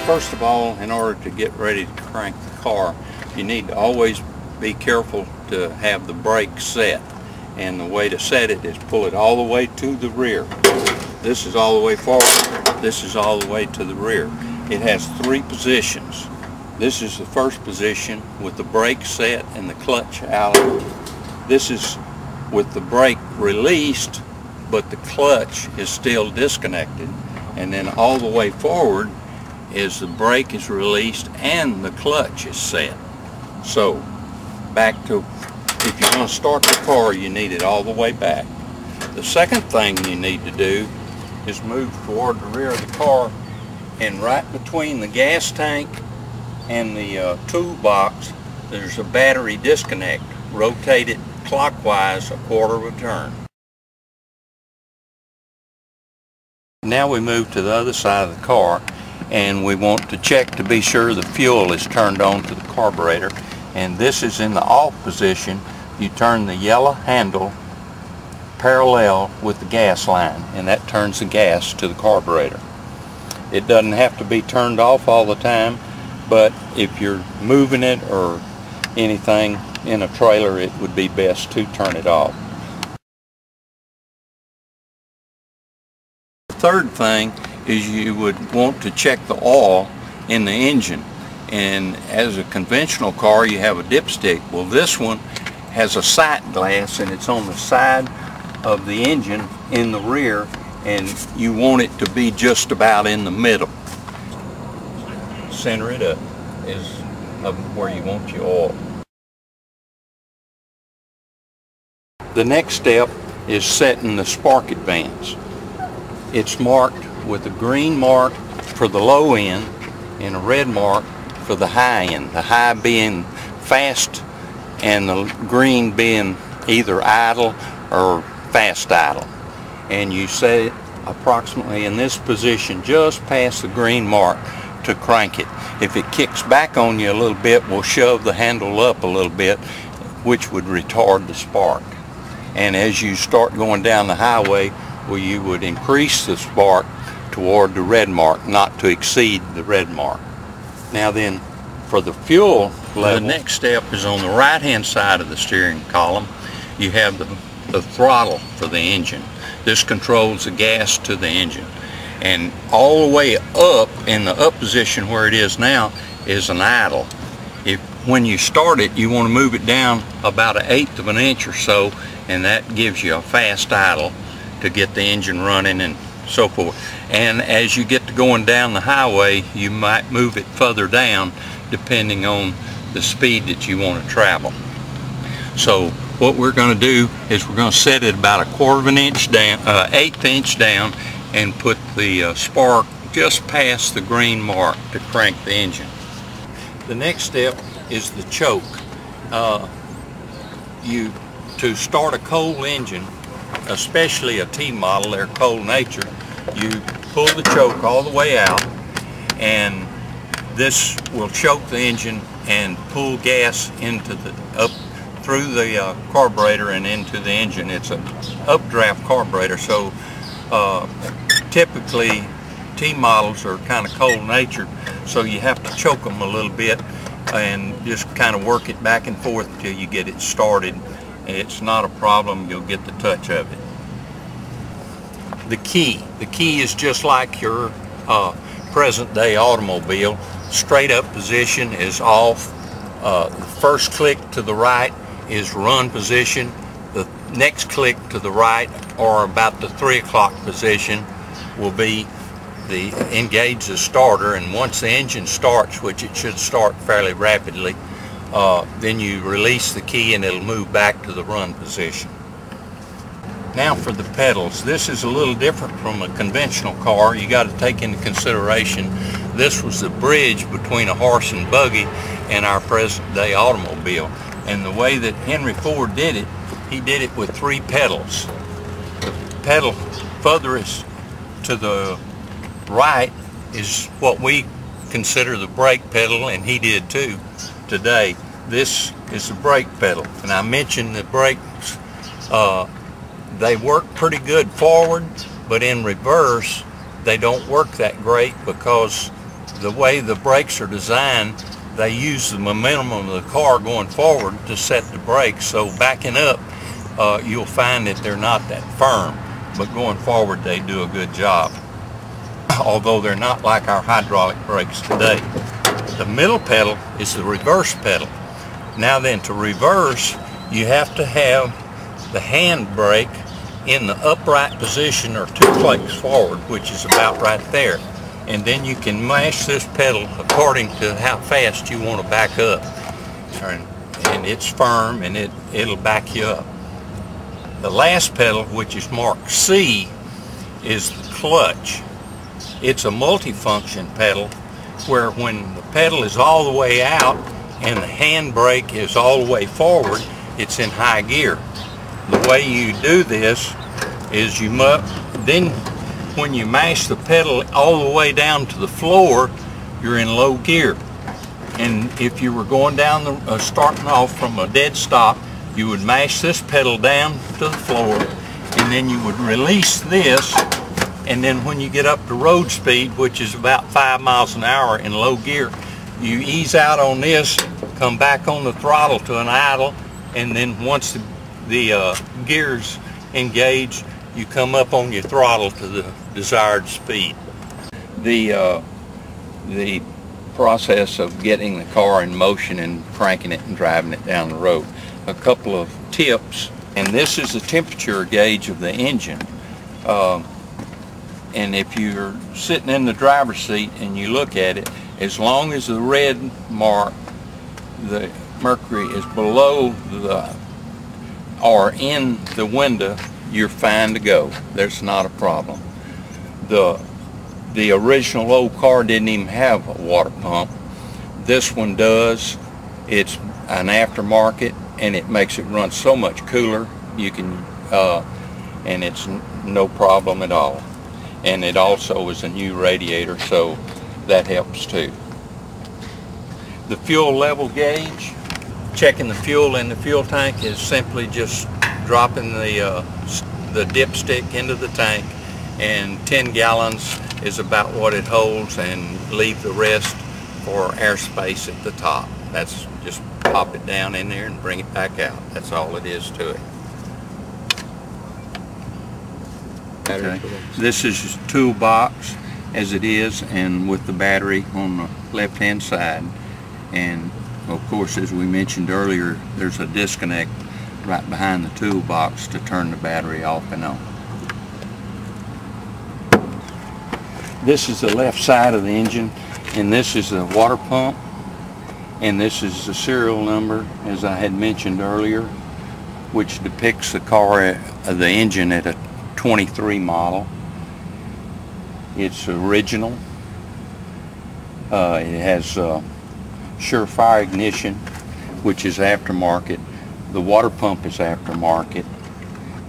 First of all, in order to get ready to crank the car, you need to always be careful to have the brake set. And the way to set it is pull it all the way to the rear. This is all the way forward. This is all the way to the rear. It has 3 positions. This is the first position with the brake set and the clutch out. This is with the brake released, but the clutch is still disconnected. And then all the way forward is the brake is released and the clutch is set. So back to, if you're going to start the car, you need it all the way back. The second thing you need to do is move toward the rear of the car, and right between the gas tank and the toolbox there's a battery disconnect. Rotate it clockwise 1/4 of a turn. Now we move to the other side of the car, and we want to check to be sure the fuel is turned on to the carburetor, and this is in the off position. You turn the yellow handle parallel with the gas line, and that turns the gas to the carburetor. It doesn't have to be turned off all the time, but if you're moving it or anything in a trailer, it would be best to turn it off. The third thing is you would want to check the oil in the engine, and as a conventional car you have a dipstick. Well, this one has a sight glass, and it's on the side of the engine in the rear, and you want it to be just about in the middle. Center it up is where you want your oil. The next step is setting the spark advance. It's marked with a green mark for the low end and a red mark for the high end. The high being fast and the green being either idle or fast idle. And you set it approximately in this position just past the green mark to crank it. If it kicks back on you a little bit, we'll shove the handle up a little bit, which would retard the spark. And as you start going down the highway, well, you would increase the spark toward the red mark, not to exceed the red mark. Now then, for the fuel level, the next step is on the right hand side of the steering column. You have the throttle for the engine. This controls the gas to the engine, and all the way up in the up position where it is now is an idle. When you start it, you want to move it down about 1/8 of an inch or so, and that gives you a fast idle to get the engine running and so forth. And as you get to going down the highway, you might move it further down depending on the speed that you want to travel. So what we're going to do is we're going to set it about 1/4 of an inch down, 1/8 inch down, and put the spark just past the green mark to crank the engine. The next step is the choke. To start a coal engine, especially a T model, they're coal nature, you pull the choke all the way out, and this will choke the engine and pull gas into the through the carburetor and into the engine. It's an updraft carburetor, so typically T models are kind of coal natured, so you have to choke them a little bit and just kind of work it back and forth until you get it started. It's not a problem, you'll get the touch of it. The key is just like your present day automobile. Straight up position is off. The first click to the right is run position. The next click to the right, or about the 3 o'clock position, will be the engage the starter, and once the engine starts, which it should start fairly rapidly, then you release the key and it'll move back to the run position. Now for the pedals. This is a little different from a conventional car. You got to take into consideration this was the bridge between a horse and buggy and our present day automobile. And the way that Henry Ford did it, he did it with 3 pedals. The pedal furthest to the right is what we consider the brake pedal, and he did too today. This is the brake pedal, and I mentioned the brakes, they work pretty good forward, but in reverse they don't work that great because the way the brakes are designed, they use the momentum of the car going forward to set the brakes. So backing up, you'll find that they're not that firm, but going forward they do a good job, although they're not like our hydraulic brakes today. The middle pedal is the reverse pedal. Now then, to reverse, you have to have the hand brake in the upright position or 2 clicks forward, which is about right there. And then you can mash this pedal according to how fast you want to back up. And it's firm and it'll back you up. The last pedal, which is marked C, is the clutch. It's a multifunction pedal where when the pedal is all the way out and the hand brake is all the way forward, it's in high gear. The way you do this is then when you mash the pedal all the way down to the floor, you're in low gear. And if you were going down starting off from a dead stop, you would mash this pedal down to the floor, and then you would release this, and then when you get up to road speed, which is about 5 miles an hour in low gear, you ease out on this, come back on the throttle to an idle, and then once the gears engage, you come up on your throttle to the desired speed. The process of getting the car in motion and cranking it and driving it down the road. A couple of tips, and this is the temperature gauge of the engine. And if you're sitting in the driver's seat and you look at it, as long as the red mark, the mercury is below or in the window, you're fine to go. There's not a problem. The original old car didn't even have a water pump. This one does. It's an aftermarket, and it makes it run so much cooler. You can, and it's no problem at all. And it also is a new radiator, so that helps too. The fuel level gauge, checking the fuel in the fuel tank, is simply just dropping the dipstick into the tank, and 10 gallons is about what it holds, and leave the rest for airspace at the top. That's just pop it down in there and bring it back out. That's all it is to it. Okay. This is just toolbox as it is, and with the battery on the left hand side, and of course, as we mentioned earlier, there's a disconnect right behind the toolbox to turn the battery off and on. This is the left side of the engine, and this is the water pump, and this is the serial number, as I had mentioned earlier, which depicts the car, the engine at a 23 model. It's original. It has surefire ignition, which is aftermarket. The water pump is aftermarket,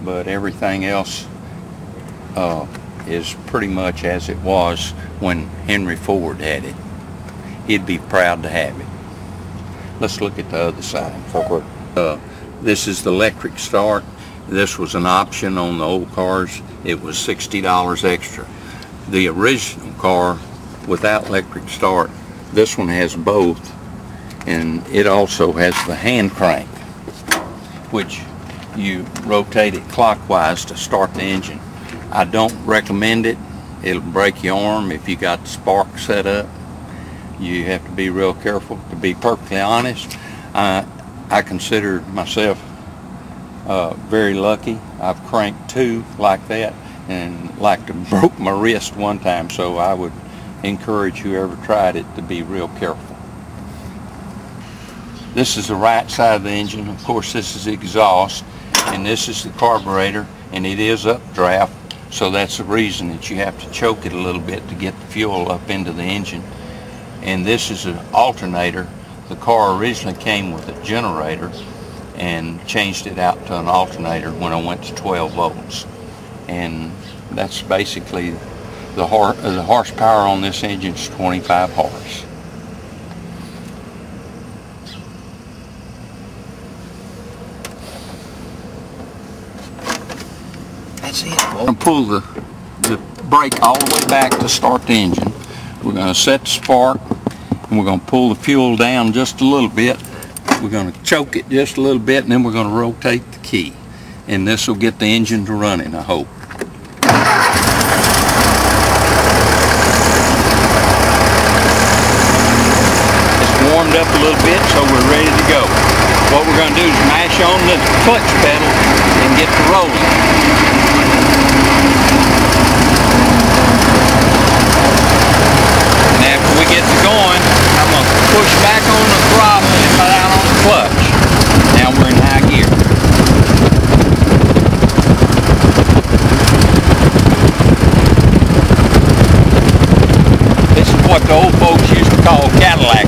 but everything else is pretty much as it was when Henry Ford had it. He'd be proud to have it. Let's look at the other side. This is the electric start. This was an option on the old cars. It was $60 extra. The original car without electric start, this one has both, and it also has the hand crank, which you rotate it clockwise to start the engine. I don't recommend it. It'll break your arm if you got the spark set up. You have to be real careful. To be perfectly honest, I consider myself very lucky. I've cranked 2 like that, and like to broke my wrist one time, so I would encourage whoever tried it to be real careful. This is the right side of the engine. Of course, this is the exhaust, and this is the carburetor, and it is updraft, so that's the reason that you have to choke it a little bit to get the fuel up into the engine. And this is an alternator. The car originally came with a generator, and changed it out to an alternator when I went to 12 volts. And that's basically the horsepower on this engine is 25 horse. That's it. I'm going to pull the brake all the way back to start the engine. we're going to set the spark, and we're going to pull the fuel down just a little bit. We're going to choke it just a little bit, and then we're going to rotate the key. And this will get the engine to running, I hope. It's warmed up a little bit, so we're ready to go. What we're going to do is mash on the clutch pedal and get to rolling. And after we get to going, I'm going to push back on the throttle and cut out on the clutch. Now we're in high gear. This is what the old folks used to call Cadillac.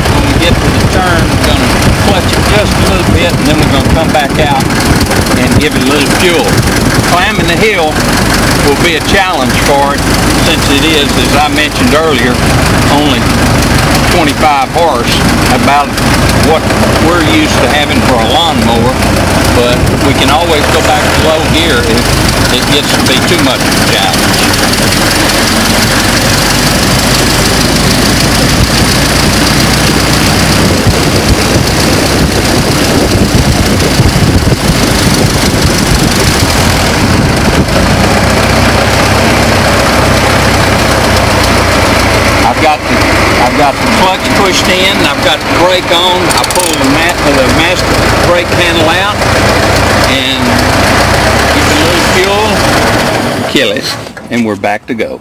When we get to the turn, we're going to clutch it just a little bit, and then we're going to come back out and give it a little fuel. Climbing the hill will be a challenge for it, since it is, as I mentioned earlier, only 25 horse, about what we're used to having for a lawnmower, but we can always go back to low gear if it gets to be too much of a challenge. I've got the clutch pushed in, I've got the brake on, I pull the master brake handle out, and give it a little fuel, kill it, and we're back to go.